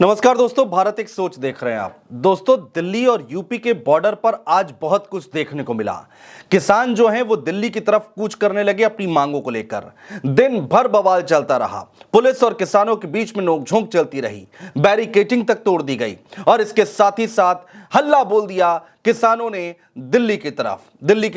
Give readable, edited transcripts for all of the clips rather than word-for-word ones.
नमस्कार दोस्तों, भारत एक सोच देख रहे हैं आप। दोस्तों, दिल्ली और यूपी के बॉर्डर पर आज बहुत कुछ देखने को मिला। किसान जो हैं वो दिल्ली की तरफ कूच करने लगे अपनी मांगों को लेकर। दिन भर बवाल चलता रहा, पुलिस और किसानों के बीच में नोकझोंक चलती रही, बैरिकेडिंग तक तोड़ दी गई और इसके साथ ही साथ हल्ला बोल दिया। किसानों ने दिल्ली की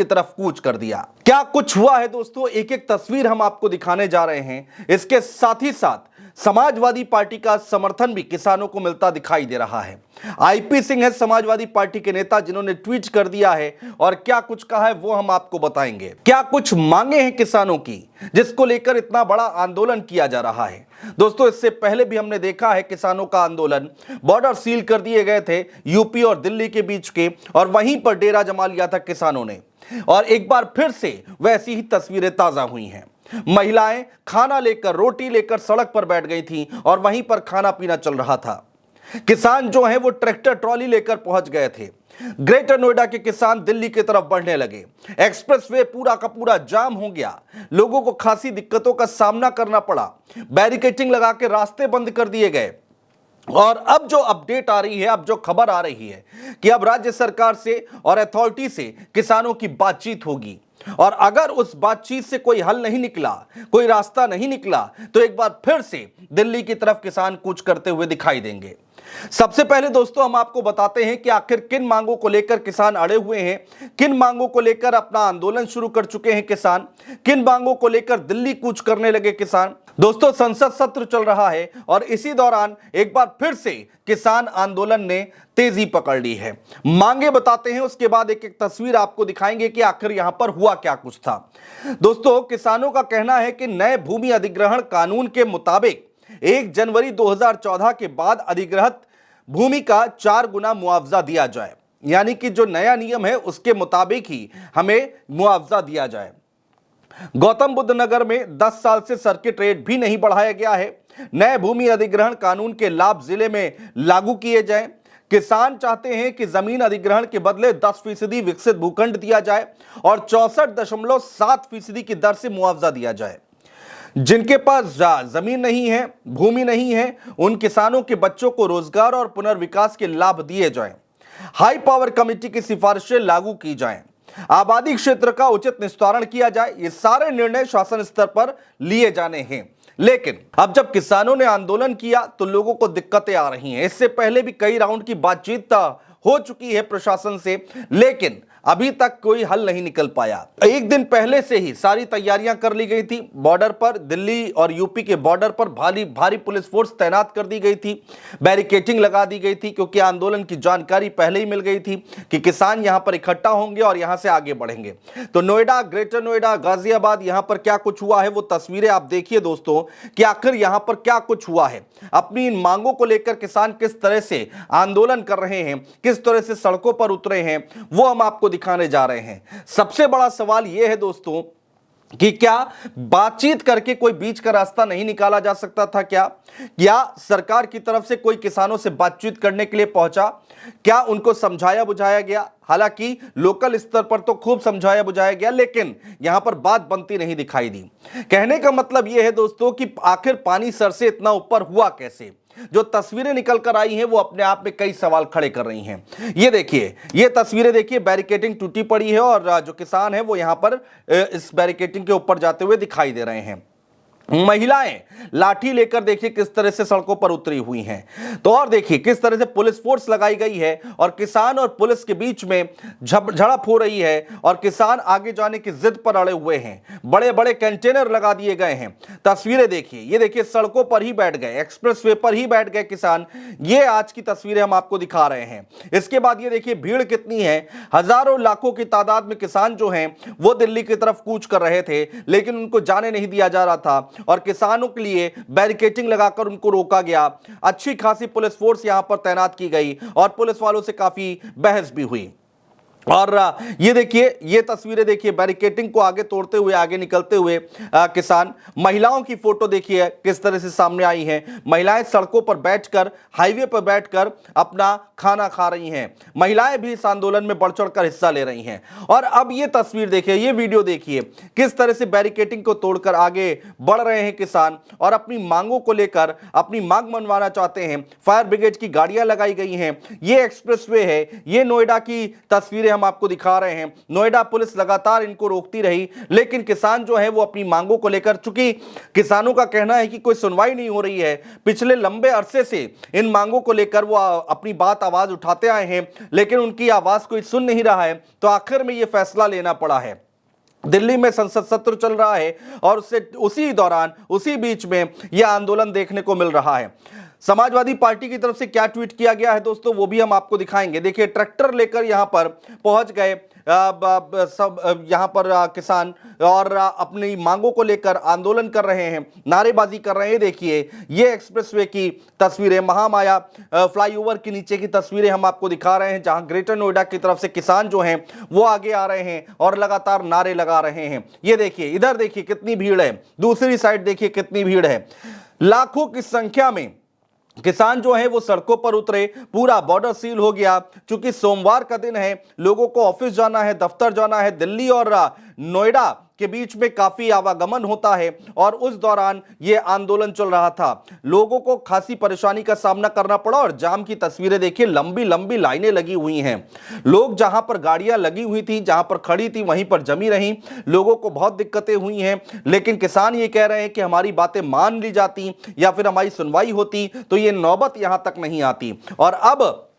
तरफ कूच कर दिया। क्या कुछ हुआ है दोस्तों, एक एक तस्वीर हम आपको दिखाने जा रहे हैं। इसके साथ ही साथ समाजवादी पार्टी का समर्थन भी किसानों को मिलता दिखाई दे रहा है। आईपी सिंह है समाजवादी पार्टी के नेता, जिन्होंने ट्वीट कर दिया है और क्या कुछ कहा है वो हम आपको बताएंगे। क्या कुछ मांगे हैं किसानों की, जिसको लेकर इतना बड़ा आंदोलन किया जा रहा है। दोस्तों, इससे पहले भी हमने देखा है किसानों का आंदोलन, बॉर्डर सील कर दिए गए थे यूपी और दिल्ली के बीच के, और वहीं पर डेरा जमा लिया था किसानों ने। और एक बार फिर से वैसी ही तस्वीरें ताजा हुई हैं। महिलाएं खाना लेकर, रोटी लेकर सड़क पर बैठ गई थी और वहीं पर खाना पीना चल रहा था। किसान जो हैं वो ट्रैक्टर ट्रॉली लेकर पहुंच गए थे। ग्रेटर नोएडा के किसान दिल्ली की तरफ बढ़ने लगे। एक्सप्रेसवे पूरा का पूरा जाम हो गया। लोगों को खासी दिक्कतों का सामना करना पड़ा। बैरिकेडिंग लगा के रास्ते बंद कर दिए गए। और अब जो अपडेट आ रही है, अब जो खबर आ रही है कि अब राज्य सरकार से और अथॉरिटी से किसानों की बातचीत होगी, और अगर उस बातचीत से कोई हल नहीं निकला, कोई रास्ता नहीं निकला, तो एक बार फिर से दिल्ली की तरफ किसान कूच करते हुए दिखाई देंगे। सबसे पहले दोस्तों हम आपको बताते हैं कि आखिर किन मांगों को लेकर किसान अड़े हुए हैं, किन मांगों को लेकर अपना आंदोलन शुरू कर चुके हैं किसान, किन मांगों को लेकर दिल्ली कूच करने लगे किसान। दोस्तों, संसद सत्र चल रहा है और इसी दौरान एक बार फिर से किसान आंदोलन ने तेजी पकड़ ली है। मांगे बताते हैं, उसके बाद एक एक तस्वीर आपको दिखाएंगे कि आखिर यहां पर हुआ क्या कुछ था। दोस्तों, किसानों का कहना है कि नए भूमि अधिग्रहण कानून के मुताबिक 1 जनवरी 2014 के बाद अधिग्रहित भूमि का 4 गुना मुआवजा दिया जाए। यानी कि जो नया नियम है उसके मुताबिक ही हमें मुआवजा दिया जाए। गौतम बुद्ध नगर में 10 साल से सर्किट रेट भी नहीं बढ़ाया गया है। नए भूमि अधिग्रहण कानून के लाभ जिले में लागू किए जाएं। किसान चाहते हैं कि जमीन अधिग्रहण के बदले 10% विकसित भूखंड दिया जाए और 64.7% की दर से मुआवजा दिया जाए। जिनके पास जमीन नहीं है, भूमि नहीं है, उन किसानों के बच्चों को रोजगार और पुनर्विकास के लाभ दिए जाएं। हाई पावर कमेटी की सिफारिशें लागू की जाएं। आबादी क्षेत्र का उचित निस्तारण किया जाए। ये सारे निर्णय शासन स्तर पर लिए जाने हैं। लेकिन अब जब किसानों ने आंदोलन किया तो लोगों को दिक्कतें आ रही हैं। इससे पहले भी कई राउंड की बातचीत हो चुकी है प्रशासन से, लेकिन अभी तक कोई हल नहीं निकल पाया। एक दिन पहले से ही सारी तैयारियां कर ली गई थी। बॉर्डर पर, दिल्ली और यूपी के बॉर्डर पर भारी पुलिस फोर्स तैनात कर दी गई थी। बैरिकेडिंग लगा दी गई थी, क्योंकि आंदोलन की जानकारी पहले ही मिल गई थी कि किसान यहां पर इकट्ठा होंगे और यहां से आगे बढ़ेंगे। तो नोएडा, ग्रेटर नोएडा, गाजियाबाद, यहां पर क्या कुछ हुआ है वो तस्वीरें आप देखिए दोस्तों, कि आखिर यहां पर क्या कुछ हुआ है। अपनी इन मांगों को लेकर किसान किस तरह से आंदोलन कर रहे हैं, किस तरह से सड़कों पर उतरे हैं, वो हम आपको दिखाने जा रहे हैं। सबसे बड़ा सवाल यह है दोस्तों कि क्या बातचीत करके कोई बीच का रास्ता नहीं निकाला जा सकता था? क्या सरकार की तरफ से कोई किसानों से बातचीत करने के लिए पहुंचा? क्या उनको समझाया बुझाया गया? हालांकि लोकल स्तर पर तो खूब समझाया बुझाया गया, लेकिन यहां पर बात बनती नहीं दिखाई दी। कहने का मतलब यह है दोस्तों कि आखिर पानी सर से इतना ऊपर हुआ कैसे? जो तस्वीरें निकल कर आई हैं वो अपने आप में कई सवाल खड़े कर रही हैं। ये देखिए, ये तस्वीरें देखिए, बैरिकेडिंग टूटी पड़ी है और जो किसान है वो यहां पर इस बैरिकेडिंग के ऊपर जाते हुए दिखाई दे रहे हैं। महिलाएं लाठी लेकर देखिए किस तरह से सड़कों पर उतरी हुई हैं। तो और देखिए किस तरह से पुलिस फोर्स लगाई गई है और किसान और पुलिस के बीच में झड़प हो रही है और किसान आगे जाने की जिद पर अड़े हुए हैं। बड़े बड़े कंटेनर लगा दिए गए हैं। तस्वीरें देखिए, ये देखिए सड़कों पर ही बैठ गए, एक्सप्रेसवे पर ही बैठ गए किसान। ये आज की तस्वीरें हम आपको दिखा रहे हैं। इसके बाद ये देखिए भीड़ कितनी है, हजारों लाखों की तादाद में किसान जो हैं वो दिल्ली की तरफ कूच कर रहे थे, लेकिन उनको जाने नहीं दिया जा रहा था और किसानों के लिए बैरिकेडिंग लगाकर उनको रोका गया। अच्छी खासी पुलिस फोर्स यहां पर तैनात की गई और पुलिस वालों से काफी बहस भी हुई। और ये देखिए, ये तस्वीरें देखिए, बैरिकेटिंग को आगे तोड़ते हुए आगे निकलते हुए किसान। महिलाओं की फोटो देखिए किस तरह से सामने आई है। महिलाएं सड़कों पर बैठकर, हाईवे पर बैठकर अपना खाना खा रही हैं। महिलाएं भी इस आंदोलन में बढ़ चढ़कर हिस्सा ले रही हैं। और अब ये तस्वीर देखिए, ये वीडियो देखिए, किस तरह से बैरिकेटिंग को तोड़कर आगे बढ़ रहे हैं किसान और अपनी मांगों को लेकर अपनी मांग मनवाना चाहते हैं। फायर ब्रिगेड की गाड़ियां लगाई गई हैं। ये एक्सप्रेसवे है, ये नोएडा की तस्वीरें हम आपको दिखा रहे हैं। नोएडा पुलिस लगातार इनको रोकती रही, लेकिन किसान जो है वो अपनी मांगों को लेकर, चूंकि किसानों का कहना है कि कोई सुनवाई नहीं हो रही है, पिछले लंबे अरसे से इन मांगों को लेकर वो अपनी बात आवाज उठाते आए हैं, लेकिन उनकी आवाज कोई सुन नहीं रहा है, तो आखिर में यह फैसला लेना पड़ा है। दिल्ली में संसद सत्र चल रहा है और उससे उसी दौरान, उसी बीच में यह आंदोलन देखने को मिल रहा है। समाजवादी पार्टी की तरफ से क्या ट्वीट किया गया है दोस्तों, वो भी हम आपको दिखाएंगे। देखिए, ट्रैक्टर लेकर यहां पर पहुंच गए सब यहां पर किसान और अपनी मांगों को लेकर आंदोलन कर रहे हैं, नारेबाजी कर रहे हैं। देखिए, ये एक्सप्रेसवे की तस्वीरें, महामाया फ्लाईओवर के नीचे की तस्वीरें हम आपको दिखा रहे हैं, जहां ग्रेटर नोएडा की तरफ से किसान जो हैं वो आगे आ रहे हैं और लगातार नारे लगा रहे हैं। ये देखिए, इधर देखिए कितनी भीड़ है, दूसरी साइड देखिए कितनी भीड़ है। लाखों की संख्या में किसान जो है वो सड़कों पर उतरे, पूरा बॉर्डर सील हो गया। चूंकि सोमवार का दिन है, लोगों को ऑफिस जाना है, दफ्तर जाना है। दिल्ली और नोएडा के बीच में काफी आवागमन होता है और उस दौरान ये आंदोलन चल रहा था। लोगों को खासी परेशानी का सामना करना पड़ा और जाम की तस्वीरें देखिए, लंबी लंबी लाइनें लगी हुई हैं। लोग जहां पर गाड़ियां लगी हुई थी, जहां पर खड़ी थी, वहीं पर जमी रही। लोगों को बहुत दिक्कतें हुई हैं, लेकिन किसान ये कह रहे हैं कि हमारी बातें मान ली जाती या फिर हमारी सुनवाई होती तो ये नौबत यहां तक नहीं आती। और अब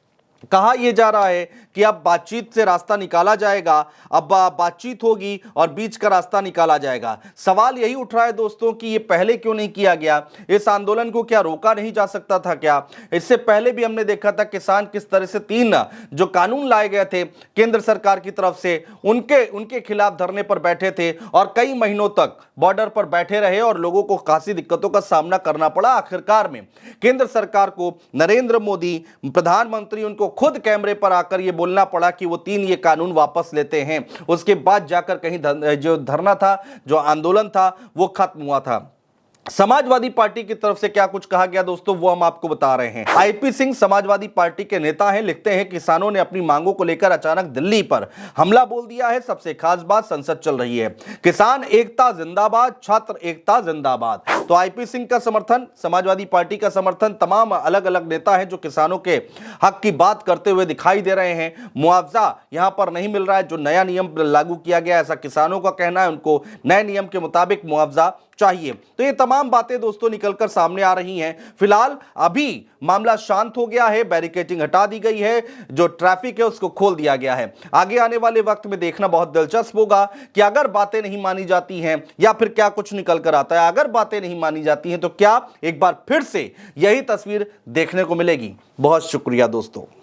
कहा यह जा रहा है कि अब बातचीत से रास्ता निकाला जाएगा, अब बातचीत होगी और बीच का रास्ता निकाला जाएगा। सवाल यही उठ रहा है दोस्तों कि ये पहले क्यों नहीं किया गया? इस आंदोलन को क्या रोका नहीं जा सकता था क्या? इससे पहले भी हमने देखा था किसान किस तरह से 3 जो कानून लाए गए थे केंद्र सरकार की तरफ से, उनके खिलाफ धरने पर बैठे थे और कई महीनों तक बॉर्डर पर बैठे रहे और लोगों को खासी दिक्कतों का सामना करना पड़ा। आखिरकार में केंद्र सरकार को, नरेंद्र मोदी प्रधानमंत्री, उनको खुद कैमरे पर आकर यह बोलना पड़ा कि वो 3 ये कानून वापस लेते हैं। उसके बाद जाकर कहीं जो धरना था, जो आंदोलन था, वो खत्म हुआ था। समाजवादी पार्टी की तरफ से क्या कुछ कहा गया दोस्तों, वो हम आपको बता रहे हैं। आईपी सिंह समाजवादी पार्टी के नेता हैं, लिखते हैं किसानों ने अपनी मांगों को लेकर अचानक दिल्ली पर हमला बोल दिया है। सबसे खास बात, संसद चल रही है, किसान एकता जिंदाबाद, छात्र एकता जिंदाबाद। तो आईपी सिंह का समर्थन, समाजवादी पार्टी का समर्थन, तमाम अलग अलग नेता हैं जो किसानों के हक की बात करते हुए दिखाई दे रहे हैं। मुआवजा यहां पर नहीं मिल रहा है, जो नया नियम लागू किया गया, ऐसा किसानों का कहना है, उनको नए नियम के मुताबिक मुआवजा चाहिए। तो ये तमाम बातें दोस्तों निकलकर सामने आ रही हैं। फिलहाल अभी मामला शांत हो गया है, बैरिकेटिंग हटा दी गई है, जो ट्रैफिक है उसको खोल दिया गया है। आगे आने वाले वक्त में देखना बहुत दिलचस्प होगा कि अगर बातें नहीं मानी जाती हैं या फिर क्या कुछ निकल कर आता है। अगर बातें नहीं मानी जाती हैं तो क्या एक बार फिर से यही तस्वीर देखने को मिलेगी। बहुत शुक्रिया दोस्तों।